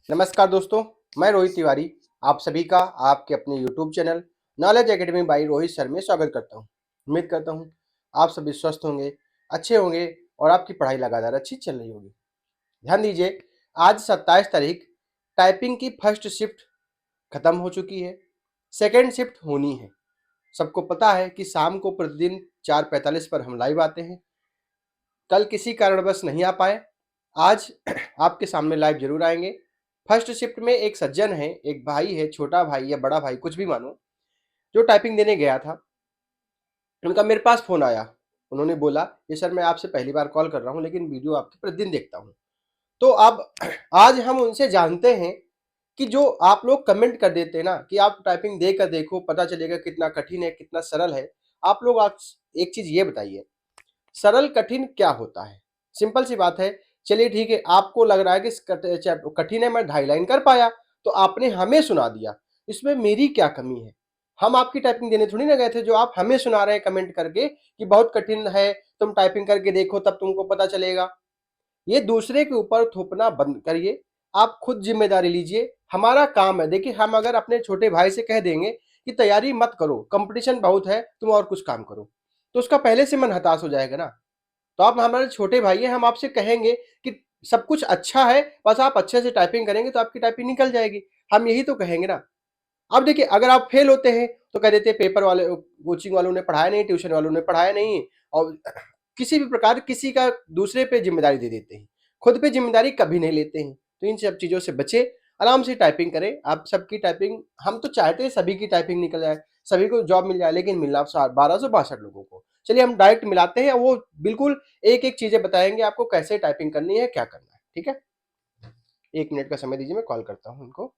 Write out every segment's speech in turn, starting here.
नमस्कार दोस्तों, मैं रोहित तिवारी आप सभी का आपके अपने YouTube channel knowledge academy by Rohit sir में स्वागत करता हूं। उम्मीद करता हूं आप सभी स्वस्थ होंगे, अच्छे होंगे और आपकी पढ़ाई लगातार अच्छी चल रही होगी। ध्यान दीजिए, आज 27 तारीख टाइपिंग की फर्स्ट शिफ्ट खत्म हो चुकी है, सेकेंड शिफ्ट होनी है। सबको पता है कि शाम को प्रतिदिन 4:45 पर हम लाइव आते हैं। कल किसी कारणवश नहीं आ पाए, आज आपके सामने लाइव जरूर आएंगे। फर्स्ट शिफ्ट में एक सज्जन है, एक भाई है, छोटा भाई या बड़ा भाई कुछ भी मानो, जो टाइपिंग देने गया था। उनका मेरे पास फोन आया। उन्होंने बोला, ये सर मैं आपसे पहली बार कॉल कर रहा हूँ लेकिन वीडियो आपकी प्रतिदिन देखता हूँ। तो अब आज हम उनसे जानते हैं कि जो आप लोग कमेंट कर देते हैं ना कि आप टाइपिंग दे कर देखो, पता चलेगा कितना कठिन है कितना सरल है। आप लोग आज एक चीज ये बताइए, सरल कठिन क्या होता है? सिंपल सी बात है। चलिए ठीक है, आपको लग रहा है कि कठिन है, मैं 2.5 लाइन कर पाया, तो आपने हमें सुना दिया। इसमें मेरी क्या कमी है? हम आपकी टाइपिंग देने थोड़ी ना गए थे जो आप हमें सुना रहे हैं कमेंट करके कि बहुत कठिन है, तुम टाइपिंग करके देखो तब तुमको पता चलेगा। ये दूसरे के ऊपर थोपना बंद करिए, आप खुद जिम्मेदारी लीजिए। हमारा काम है, देखिए हम अगर अपने छोटे भाई से कह देंगे कि तैयारी मत करो, कंपटीशन बहुत है, तुम और कुछ काम करो, तो उसका पहले से मन हताश हो जाएगा ना। तो आप हमारे छोटे भाई हैं, हम आपसे कहेंगे कि सब कुछ अच्छा है, बस आप अच्छे से टाइपिंग करेंगे तो आपकी टाइपिंग निकल जाएगी। हम यही तो कहेंगे ना। अब देखिए, अगर आप फेल होते हैं तो कह देते हैं पेपर वाले, कोचिंग वालों ने पढ़ाया नहीं, ट्यूशन वालों ने पढ़ाया नहीं, और किसी भी प्रकार किसी का दूसरे पे जिम्मेदारी दे देते हैं, खुद पे जिम्मेदारी कभी नहीं लेते हैं। तो इन सब चीजों से बचे, आराम से टाइपिंग करें। आप सबकी टाइपिंग, हम तो चाहते हैं सभी की टाइपिंग निकल जाए, सभी को जॉब मिल जाए, लेकिन मिलना 1262 लोगों को। चलिए हम डायरेक्ट मिलाते हैं, वो बिल्कुल एक एक चीजें बताएंगे आपको कैसे टाइपिंग करनी है, क्या करना है। ठीक है, 1 मिनट का समय दीजिए, मैं कॉल करता हूँ उनको।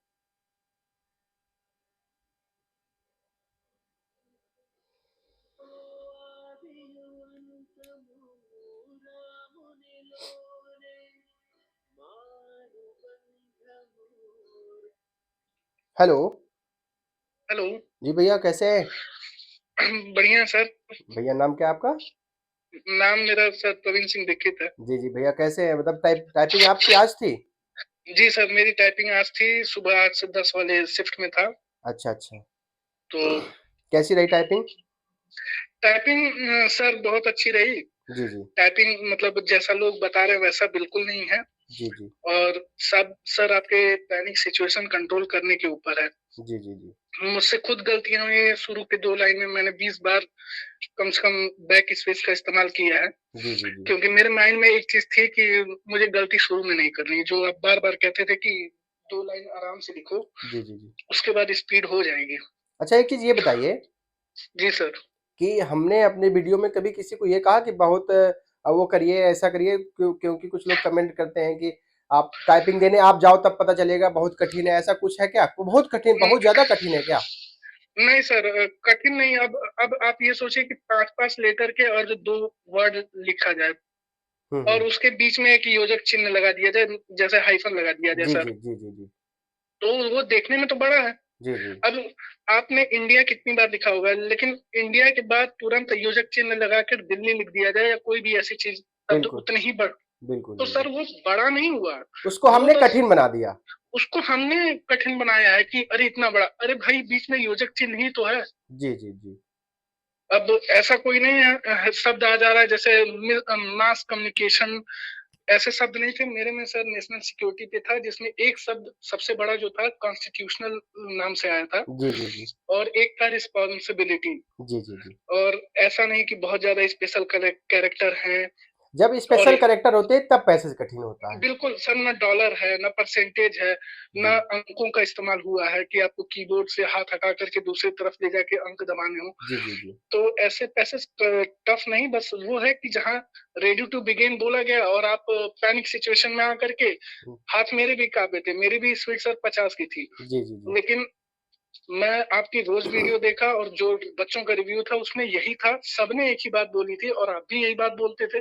हेलो। हेलो। जी भैया, कैसे हैं? बढ़िया सर। भैया नाम क्या है आपका? नाम मेरा सर प्रवीण सिंह दीक्षित है। जी जी भैया, कैसे हैं? मतलब टाइपिंग आपकी आज थी? जी सर, मेरी टाइपिंग आज थी, सुबह 8 से 10 वाले शिफ्ट में था। अच्छा अच्छा। तो कैसी रही टाइपिंग? टाइपिंग सर बहुत अच्छी रही। जी जी। टाइपिंग मतलब जैसा लोग बता रहे हैं वैसा बिल्कुल नहीं है। जी जी। और सब सर आपके पैनिक सिचुएशन कंट्रोल करने के ऊपर है। जी जी। जी मुझसे खुद गलतियां हुई है, शुरू के 2 लाइन में मैंने 20 बार कम से कम बैक स्पेस का इस्तेमाल किया है। जी। जी जी। क्योंकि मेरे माइंड में एक चीज थी कि मुझे गलती शुरू में नहीं करनी, जो आप बार बार कहते थे कि 2 लाइन आराम से लिखो, जी जी। जी। उसके बाद स्पीड हो जाएगी। अच्छा, एक चीज ये बताइए जी सर। कि हमने अपने वीडियो में कभी किसी को ये कहा कि बहुत वो करिए, ऐसा करिए, क्योंकि कुछ लोग कमेंट करते हैं कि आप टाइपिंग देने आप जाओ तब पता चलेगा, बहुत कठिन है, ऐसा कुछ है क्या? बहुत कठिन, न- बहुत ज्यादा कठिन है क्या? नहीं सर, कठिन नहीं। अब आप ये सोचिए कि 5 5 लेटर के और जो 2 वर्ड लिखा जाए और हम्म। उसके बीच में एक योजक चिन्ह लगा दिया जाए, जैसे हाइफन लगा दिया जाए जी सर। जी जी जी। जी तो वो देखने में तो बड़ा है। जी जी। अब आपने इंडिया कितनी बार लिखा होगा, लेकिन इंडिया के बाद तुरंत योजक चिन्ह लगाकर दिल्ली लिख दिया जाए या कोई भी ऐसी चीज, शब्द बिल्कुल उतने ही बड़, बिल्कुल। तो सर बिल्कुल, वो बड़ा नहीं हुआ। उसको वो हमने तो कठिन बना दिया। उसको हमने कठिन बनाया है कि अरे इतना बड़ा, अरे भाई बीच में योजक चिन्ह ही तो है। जी जी जी। अब ऐसा कोई नहीं है, शब्द आ जा रहा है जैसे मास कम्युनिकेशन, ऐसे शब्द नहीं थे मेरे में सर। नेशनल सिक्योरिटी पे था, जिसमें एक शब्द सबसे बड़ा जो था कॉन्स्टिट्यूशनल नाम से आया था, जी जी जी। और एक था रिस्पॉन्सिबिलिटी। जी जी जी। और ऐसा नहीं कि बहुत ज्यादा स्पेशल कैरेक्टर हैं। जब और स्पेशल करेक्टर होते हैं तब पैसे कठिन होता है। बिल्कुल सर, ना डॉलर है ना परसेंटेज है, ना जी अंकों का इस्तेमाल हुआ है कि आपको कीबोर्ड से हाथ हटा करके दूसरी तरफ ले जाके अंक दबाने हो। जी। जी जी। तो ऐसे पैसे टफ नहीं, बस वो है कि जहाँ रेडी टू बिगिन बोला गया और आप पैनिक सिचुएशन में आकर के, हाथ मेरे भी कांपे थे, मेरी भी स्पीड सर 50 की थी। जी जी। जी लेकिन मैं आपकी रोज वीडियो देखा और जो बच्चों का रिव्यू था उसमें यही था, सबने एक ही बात बोली थी और आप भी यही बात बोलते थे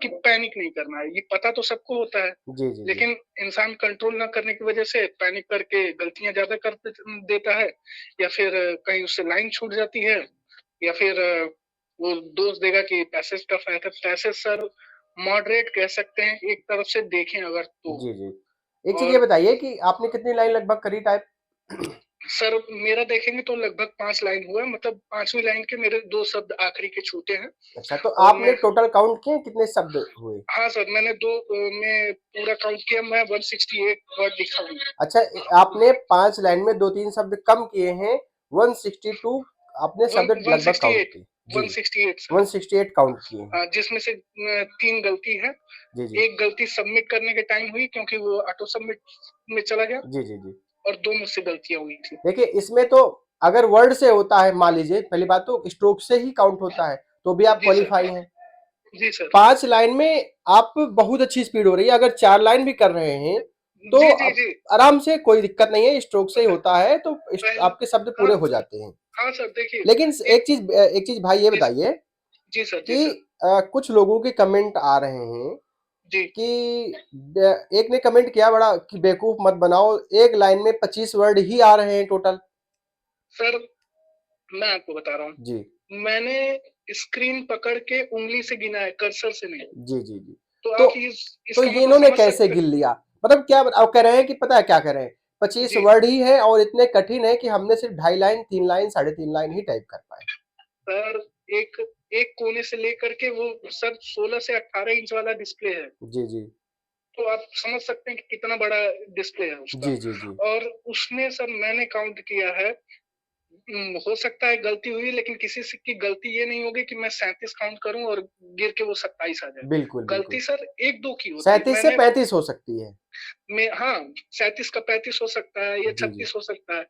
कि पैनिक नहीं करना है। ये पता तो सबको होता है, जी जी। जी लेकिन इंसान कंट्रोल ना करने की वजह से पैनिक करके गलतियां ज्यादा कर देता है, या फिर कहीं उससे लाइन छूट जाती है, या फिर वो दोष देगा कि पैसेज टफ है। तो पैसेज सर मॉडरेट कह सकते हैं, एक तरफ से देखें अगर तो। जी। जी। एक चीज ये और बताइए कि आपने कितनी लाइन लगभग करी टाइप? सर मेरा देखेंगे तो लगभग 5 लाइन हुआ, मतलब 5वीं लाइन के मेरे 2 शब्द आखिरी के छूटे हैं। अच्छा, तो और आपने मैं टोटल काउंट किए कितने शब्द हुए? हाँ सर, मैंने 2 में पूरा काउंट किया, मैं 168 वर्ड लिखा हूँ। अच्छा, आपने 5 लाइन में 2-3 शब्द कम किए हैं, 162 आपने वन शब्द लगभग काउंट 168 किए। जी, 168 सर। 168 काउंट किए हैं। जिसमें से 3 गलती है। जी, जी। एक गलती सबमिट करने के टाइम हुई क्योंकि वो ऑटो सबमिट में चला गया, जी, जी, जी। और 2 मुझसे गलतियाँ हुई थी। देखिए, इसमें तो अगर वर्ड से होता है, मान लीजिए पहली बात तो स्ट्रोक से ही काउंट होता है, तो भी आप जी सर। क्वालीफाई हैं। जी सर। 5 लाइन में आप बहुत अच्छी स्पीड हो रही है, अगर 4 लाइन भी कर रहे हैं, तो जी, जी, आप जी। आराम से, कोई दिक्कत नहीं है, स्ट्रोक से ही होता है, तो पहले आपके शब्द हाँ, पूरे हो जाते हैं। हाँ सर देखिए, लेकिन एक एक चीज भाई ये जी सर, बताइए जी सर, जी कि सर, कुछ लोगों के कमेंट आ रहे हैं जी। कि एक ने कमेंट किया बड़ा कि बेवकूफ मत बनाओ, एक लाइन में 25 वर्ड ही आ रहे हैं टोटल। सर मैं आपको बता रहा जी, हूँ, मैंने स्क्रीन पकड़ के उँगली से गिना है, कर्सर से नहीं। जी, जी, जी। तो तो आप तो इसका ये मतलब इन्होंने समझ कैसे सकते हैं। गिन लिया? मतलब क्या अब कह रहे हैं कि पता है क्या कह रहे हैं, 25 जी, वर्ड ही है और इतने कठिन है कि हमने सिर्फ 2.5 लाइन, 3 लाइन, 3.5 लाइन ही टाइप कर पाए। सर एक एक कोने से लेकर के वो सर 16 से 18 इंच वाला डिस्प्ले है। जी, जी, तो आप समझ सकते हैं कि कितना बड़ा डिस्प्ले है उसका। जी, जी, जी, और उसमें सर मैंने काउंट किया है, हो सकता है गलती हुई, लेकिन किसी से की गलती ये नहीं होगी कि मैं 37 काउंट करूं और गिर के वो 27 आ जाए। बिल्कुल, गलती बिल्कुल। सर 1-2 की होती है। 37 से 35 हो सकती है। मैं हाँ, 37 का 35 हो सकता है या जी, जी, 36 हो सकता है।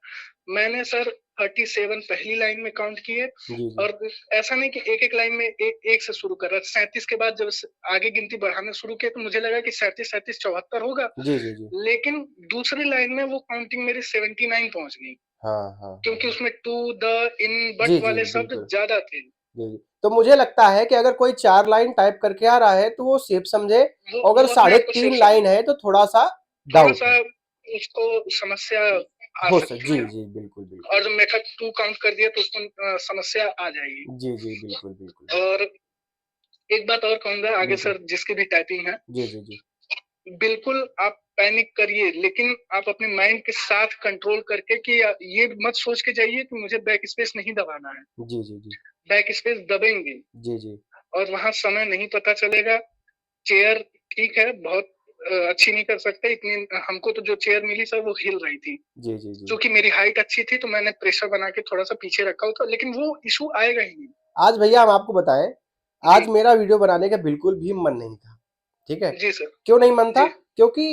मैंने सर 37 पहली लाइन में काउंट किए। जी, जी, और ऐसा नहीं कि एक-एक लाइन में एक से शुरू कर रहा, 37 के बाद जब आगे गिनती बढ़ाना शुरू किया तो मुझे लगा कि 37-37 74 होगा। जी, जी, जी। लेकिन दूसरी लाइन में वो काउंटिंग मेरी 79 पहुंच गई, हाँ, हाँ, हाँ, क्योंकि हाँ। उसमें टू, द, इन, जी, बट जी, वाले शब्द बिल्कुल। ज्यादा थे। जी, जी। तो मुझे लगता है कि अगर कोई 4 लाइन टाइप करके आ रहा है तो वो सेफ समझे, वो और अगर वो अपने साढ़े आप को सेफ 3 समझे। लाइन है तो थोड़ा-सा थोड़ा डाउट सा है। उसको समस्या आ हो स सकती जी, है। जी, बिल्कुल, और बिल्कुल। जब मेथड 2 काउंट कर दिया तो उसको समस्या आ जाएगी। जी, जी, बिल्कुल, बिल्कुल। और एक बात और कहूँगा आगे बिल्कुल। सर, जिसकी भी टाइपिंग है, जी, जी, जी। बिल्कुल आप पैनिक करिए, लेकिन आप अपने माइंड के साथ कंट्रोल करके कि ये मत सोच के जाइए कि मुझे बैक स्पेस नहीं दबाना है। जी, जी, जी। बैक स्पेस दबेंगे जी, जी। और वहाँ समय नहीं पता चलेगा। चेयर ठीक है, बहुत अच्छी नहीं कर सकते इतनी। हमको तो जो चेयर मिली सर वो हिल रही थी। जी, जी, जी। चूँकि मेरी हाइट अच्छी थी तो मैंने प्रेशर बना के थोड़ा-सा पीछे रखा हुआ था, लेकिन वो इश्यू आएगा ही नहीं। आज भैया हम आपको बताएँ, जी, आज मेरा वीडियो बनाने का बिल्कुल भी मन नहीं था, ठीक है? जी सर। क्यों नहीं मन था? जी, क्योंकि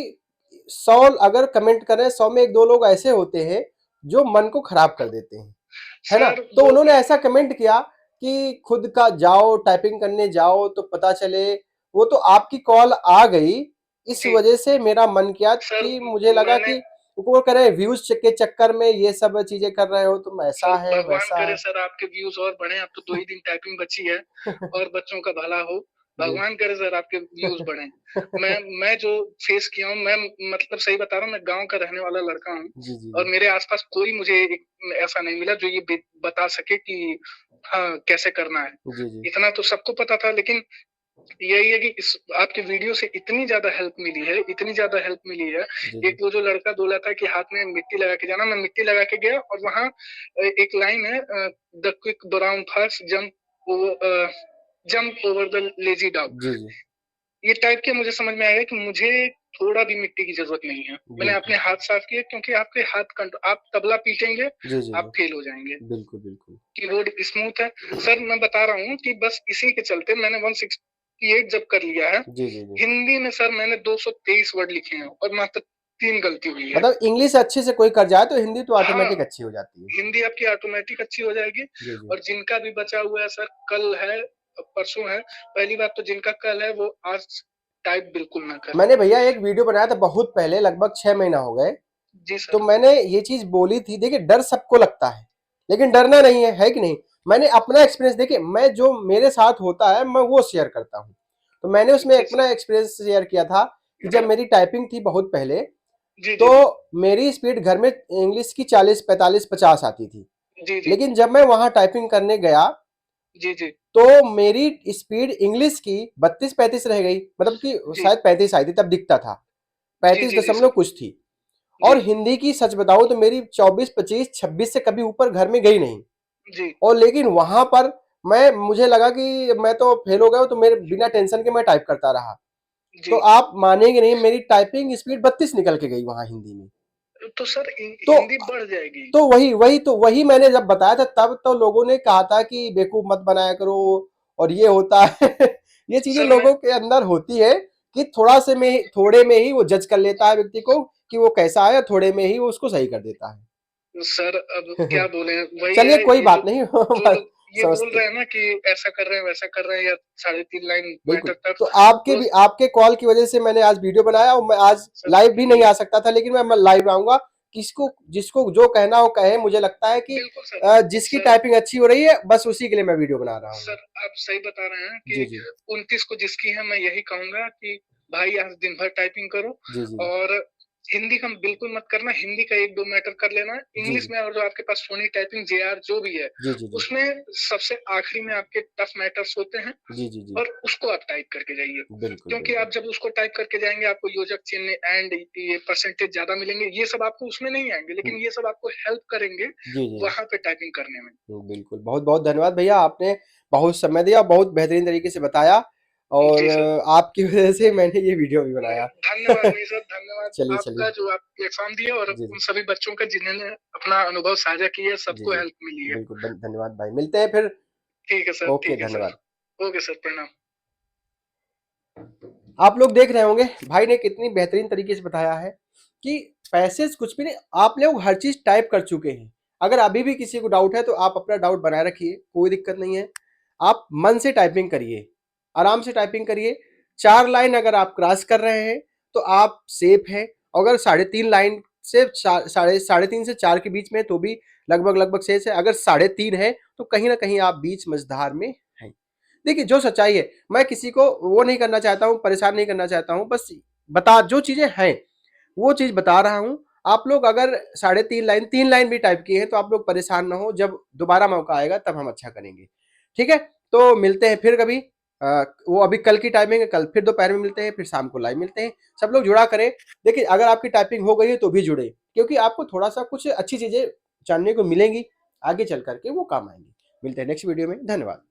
100 अगर कमेंट करें, 100 में 1-2 लोग ऐसे होते हैं जो मन को खराब कर देते हैं, है ना? सर तो वो उन्होंने ऐसा कमेंट किया कि खुद का जाओ, टाइपिंग करने जाओ तो पता चले, वो तो आपकी कॉल आ गई, इस जी, वजह से मेरा मन किया सर कि मुझे लगा मैंने कि वो कह रहे हैं व्यूज़ के चक्कर में ये सब चीज़ें कर रहे हो, तुम सर ऐसा है, भगवान वैसा करे है। सर आपके व्यूज़ और बढ़ें, अब तो 2 ही दिन टाइपिंग बची है और बच्चों का भला हो। जी। भगवान करे सर आपके व्यूज़ बढ़ें। मैं जो फेस किया हूँ, मैं मतलब सही बता रहा हूँ, मैं गाँव का रहने वाला लड़का हूँ जी, जी, और जी। मेरे आस-पास कोई मुझे एक ऐसा नहीं मिला जो ये बता सके कि हाँ, कैसे करना है। जी, जी। इतना तो सबको पता था, लेकिन यही है कि इस आपके वीडियो से इतनी ज़्यादा हेल्प मिली है, इतनी ज़्यादा हेल्प मिली है। जी, एक जी। वो जो लड़का बोला था कि हाथ में मिट्टी लगा के जाना, मैं मिट्टी लगा के गया और वहाँ एक लाइन है, the quick brown fox jump over the lazy dog. जी, जी। ये टाइप के मुझे समझ में आया कि मुझे थोड़ा भी मिट्टी की ज़रूरत नहीं है। मैंने बिल्कुल। अपने हाथ साफ किए, क्योंकि आपके हाथ आप तबला पीटेंगे, जी, जी, जी। आप फेल हो जाएँगे। बिल्कुल, बिल्कुल। कीबोर्ड स्मूथ है। सर मैं बता रहा हूँ कि बस इसी के चलते मैंने 168 जब कर लिया है, जी, जी, जी। हिंदी में सर मैंने 223 वर्ड लिखे हैं और मात्र 3 गलती हुई है। मतलब इंग्लिश अच्छे से कोई कर जाए तो हिंदी तो हाँ, ऑटोमेटिक अच्छी हो जाती है। हिंदी आपकी ऑटोमेटिक अच्छी हो जाएगी। जी, जी। और जिनका भी बचा हुआ है सर, कल है, परसों है, पहली बात तो जिनका कल है वो आज टाइप बिल्कुल ना करें। मैंने भैया एक वीडियो बनाया था बहुत पहले, लगभग 6 महीना हो गए, जी तो सर। मैंने ये चीज़ बोली थी। देखिए, डर सबको लगता है, लेकिन डरना नहीं है कि नहीं? मैंने अपना एक्सपीरियंस, देखिए मैं जो मेरे साथ होता है मैं वो शेयर करता हूँ। तो मैंने उसमें जी अपना सर। एक्सपीरियंस शेयर किया था कि जब मेरी टाइपिंग थी बहुत पहले, जी, तो जी, जी। मेरी स्पीड घर में इंग्लिश की 40, 45, 50 आती थी। जी, जी। लेकिन जब मैं वहाँ टाइपिंग करने गया, जी, जी। तो मेरी स्पीड इंग्लिश की 32-35 रह गई, मतलब कि जी। शायद 35 आई थी, तब दिखता था। जी, 35 जी, जी दशमलव सर। कुछ थी। और जी, हिंदी की सच बताऊं तो मेरी 24, 25, 26 से कभी ऊपर घर में गई नहीं। जी, और लेकिन वहां पर मैं मुझे लगा कि मैं तो फेल हो गया हूं, तो मेरे बिना टेंशन के मैं टाइप करता रहा। तो जी। आप मानेंगे नहीं, मेरी टाइपिंग स्पीड 32 निकल के गई वहां हिंदी में। तो सर तो हिंदी बढ़ जाएगी। वही मैंने जब बताया था तब तो लोगों ने कहा था कि बेवकूफ मत बनाया करो और ये होता है। ये चीजें सर मैं लोगों के अंदर होती है कि थोड़े में ही वो जज कर लेता है व्यक्ति को कि वो कैसा है, थोड़े में ही वो उसको सही कर देता सर अब है। क्या बोले, वही चलिए है कोई ये बात जो नहीं। जो बस लोग ये बोल समझते। रहे हैं ना कि ऐसा कर रहे हैं वैसा कर रहे हैं या 3.5 लाइन बिल्कुल। मैटर कर, तो आपके वो भी आपके कॉल की वजह से मैंने आज वीडियो बनाया और मैं आज सर लाइव भी नहीं आ सकता था, लेकिन मैं लाइव आऊंगा। किसको जिसको जो कहना हो कहे। मुझे लगता है कि बिल्कुल सर। जिसकी सर टाइपिंग अच्छी हो रही है बस उसी के लिए मैं वीडियो बना रहा हूँ। सर आप सही बता रहे हैं जी कि जी 29 को जिसकी है, मैं यही कहूंगा कि भाई आज दिन भर टाइपिंग करो। जी जी और हिंदी का बिल्कुल मत करना, हिंदी का 1-2 मैटर कर लेना, जी इंग्लिश जी में और जो आपके पास फोनी टाइपिंग जेआर जो भी है, जी जी जी उसमें सबसे आखिरी में आपके टफ मैटर्स होते हैं जी जी जी और उसको आप टाइप करके जाइए। बिल्कुल क्योंकि बिल्कुल आप जब उसको टाइप करके जाएंगे आपको योजक चिन्ह एंड ये परसेंटेज ज्यादा मिलेंगे, ये सब आपको उसमें नहीं आएंगे, लेकिन ये सब आपको हेल्प करेंगे जी जी वहां पे टाइपिंग करने में। बिल्कुल। बहुत बहुत धन्यवाद भैया, आपने बहुत समय दिया, बहुत बेहतरीन तरीके से बताया। और जी सर। आपकी वजह से मैंने ये वीडियो भी नहीं, बनाया। धन्यवाद नहीं सर, धन्यवाद चलिए आपका चलिए। जो आप प्लेटफॉर्म दिए और जी उन जी सभी बच्चों का जिन्होंने अपना अनुभव साझा किया, जी सबको जी हेल्प मिली है। बिल्कुल धन्यवाद भाई, मिलते हैं फिर। ठीक है सर, ओके ठीक है सर। धन्यवाद। ओके सर, प्रणाम। आप लोग देख रहे होंगे भाई ने कितनी बेहतरीन तरीके से बताया है कि पैसेज कुछ भी नहीं, आप लोग हर चीज टाइप कर चुके हैं। अगर अभी भी किसी को डाउट है तो आप अपना डाउट बनाए रखिए, कोई दिक्कत नहीं है। आप मन से टाइपिंग करिए, आराम से टाइपिंग करिए। 4 लाइन अगर आप क्रॉस कर रहे हैं तो आप सेफ हैं। अगर 3.5 लाइन से साढ़े तीन से 4 के बीच में तो भी लगभग लगभग शेष है। अगर 3.5 है तो कहीं ना कहीं आप बीच मझधार में हैं। देखिए जो सच्चाई है, मैं किसी को वो नहीं करना चाहता हूँ, परेशान नहीं करना चाहता हूँ, बस बता जो चीजें हैं वो चीज बता रहा हूँ। आप लोग अगर 3.5 लाइन 3 लाइन भी टाइप किए हैं तो आप लोग परेशान ना हो, जब दोबारा मौका आएगा तब हम अच्छा करेंगे। ठीक है, तो मिलते हैं फिर कभी। वो अभी कल की टाइमिंग है, कल फिर दोपहर में मिलते हैं, फिर शाम को लाइव मिलते हैं। सब लोग जुड़ा करें। देखिए अगर आपकी टाइपिंग हो गई है तो भी जुड़े, क्योंकि आपको थोड़ा सा कुछ अच्छी चीजें जानने को मिलेंगी, आगे चल करके वो काम आएंगी। मिलते हैं नेक्स्ट वीडियो में, धन्यवाद।